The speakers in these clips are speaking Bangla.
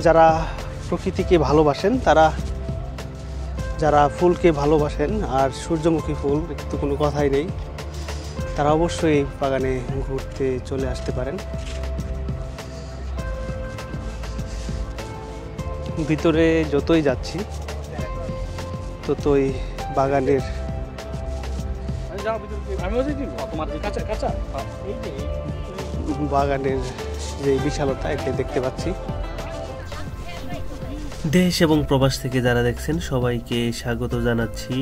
যারা প্রকৃতিকে ভালোবাসেন, যারা ফুলকে ভালোবাসেন, আর সূর্যমুখী ফুল তো কোনো কথাই নেই, তারা অবশ্যই এই বাগানে ঘুরতে চলে আসতে পারেন। ভিতরে যতই যাচ্ছি ততই বাগানের যে বিশালতা এটা দেখতে পাচ্ছি। দেশ এবং প্রবাস থেকে যারা দেখছেন সবাইকে স্বাগত জানাচ্ছি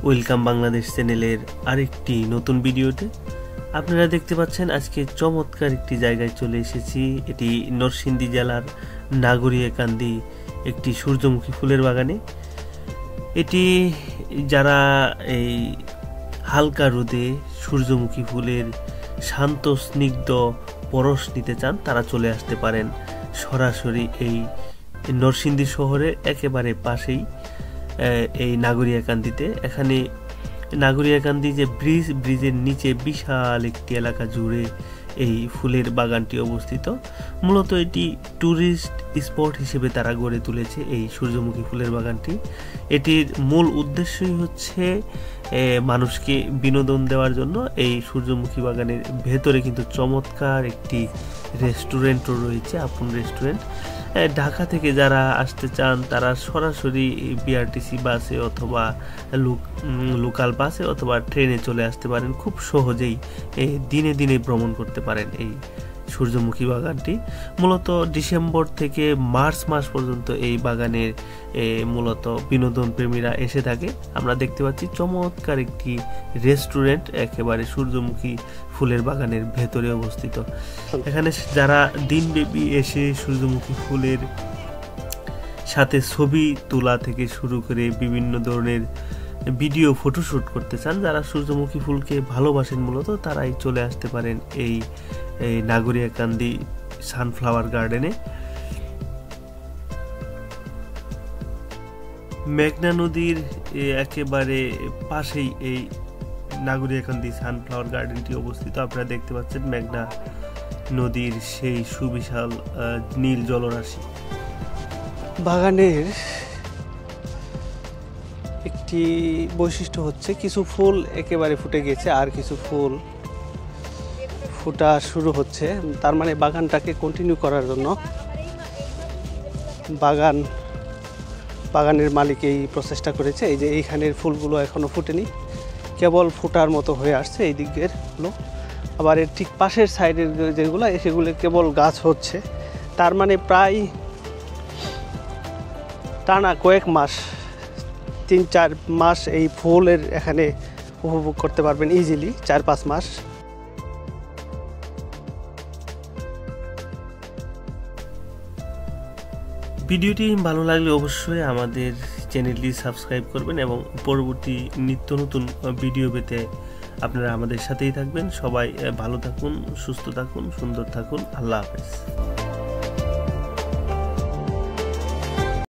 ওয়েলকাম বাংলাদেশ চ্যানেলের আরেকটি নতুন ভিডিওতে। আপনারা দেখতে পাচ্ছেন আজকে চমৎকার একটি জায়গায় চলে এসেছি। এটি নরসিংদী জেলার নাগরিয়াকান্দি একটি সূর্যমুখী ফুলের বাগানে। এটি যারা এই হালকা রোদে সূর্যমুখী ফুলের শান্ত স্নিগ্ধ পরশ নিতে চান তারা চলে আসতে পারেন সরাসরি এই নরসিংদী শহরের একেবারে পাশেই এই নাগরিয়াকান্দিতে। এখানে নাগরিয়াকান্দি যে ব্রিজের নিচে বিশাল একটি এলাকা জুড়ে এই ফুলের বাগানটি অবস্থিত। মূলত এটি ট্যুরিস্ট স্পট হিসেবে তারা গড়ে তুলেছে এই সূর্যমুখী ফুলের বাগানটি। এটির মূল উদ্দেশ্যই হচ্ছে মানুষকে বিনোদন দেওয়ার জন্য। এই সূর্যমুখী বাগানের ভেতরে কিন্তু চমৎকার একটি রেস্টুরেন্টও রয়েছে, আপন রেস্টুরেন্ট। ঢাকা থেকে যারা আসতে চান তারা সরাসরি বিআরটিসি বাসে অথবা লোকাল বাসে অথবা ট্রেনে চলে আসতে পারেন। খুব সহজেই দিনে দিনে ভ্রমণ করতে পারেন এই সূর্যমুখী বাগানটি। মূলত ডিসেম্বর থেকে মার্চ মাস পর্যন্ত এই বাগানের মূলত বিনোদন প্রেমীরা এসে থাকে। আমরা দেখতে পাচ্ছি চমৎকার একটি রেস্টুরেন্ট একেবারে সূর্যমুখী ফুলের বাগানের ভেতরে অবস্থিত। এখানে যারা দিনব্যাপী এসে সূর্যমুখী ফুলের সাথে ছবি তোলা থেকে শুরু করে বিভিন্ন ধরনের ভিডিও ফটোশুট করতে চান, যারা সূর্যমুখী ফুলকে ভালোবাসেন মূলত তারাই চলে আসতে পারেন এই নাগরিয়াকান্দি সানফ্লাওয়ার গার্ডেনে। মেঘনা নদীর একেবারে পাশেই এই নাগরিয়াকান্দি সানফ্লাওয়ার গার্ডেনটি অবস্থিত। আপনারা দেখতে পাচ্ছেন মেঘনা নদীর সেই সুবিশাল নীল জলরাশি। বাগানের একটি বৈশিষ্ট্য হচ্ছে কিছু ফুল একেবারে ফুটে গেছে আর কিছু ফুল ফোটা শুরু হচ্ছে। তার মানে বাগানটাকে কন্টিনিউ করার জন্য বাগানের মালিক এই প্রচেষ্টা করেছে। এই যে এইখানের ফুলগুলো এখনো ফুটেনি, কেবল ফোটার মতো হয়ে আসছে এই দিকের গুলো। আবার এর ঠিক পাশের সাইডের যেগুলো সেগুলো কেবল গাছ হচ্ছে। তার মানে প্রায় টানা কয়েক মাস, 3-4 মাস এই ফুলের এখানে উপভোগ করতে পারবেন ইজিলি, 4-5 মাস। ভিডিওটি ভালো লাগলে অবশ্যই আমাদের চ্যানেলটি সাবস্ক্রাইব করবেন এবং পরবর্তী নিত্য নতুন ভিডিও পেতে আপনারা আমাদের সাথেই থাকবেন। সবাই ভালো থাকুন, সুস্থ থাকুন, সুন্দর থাকুন। আল্লাহ হাফেজ।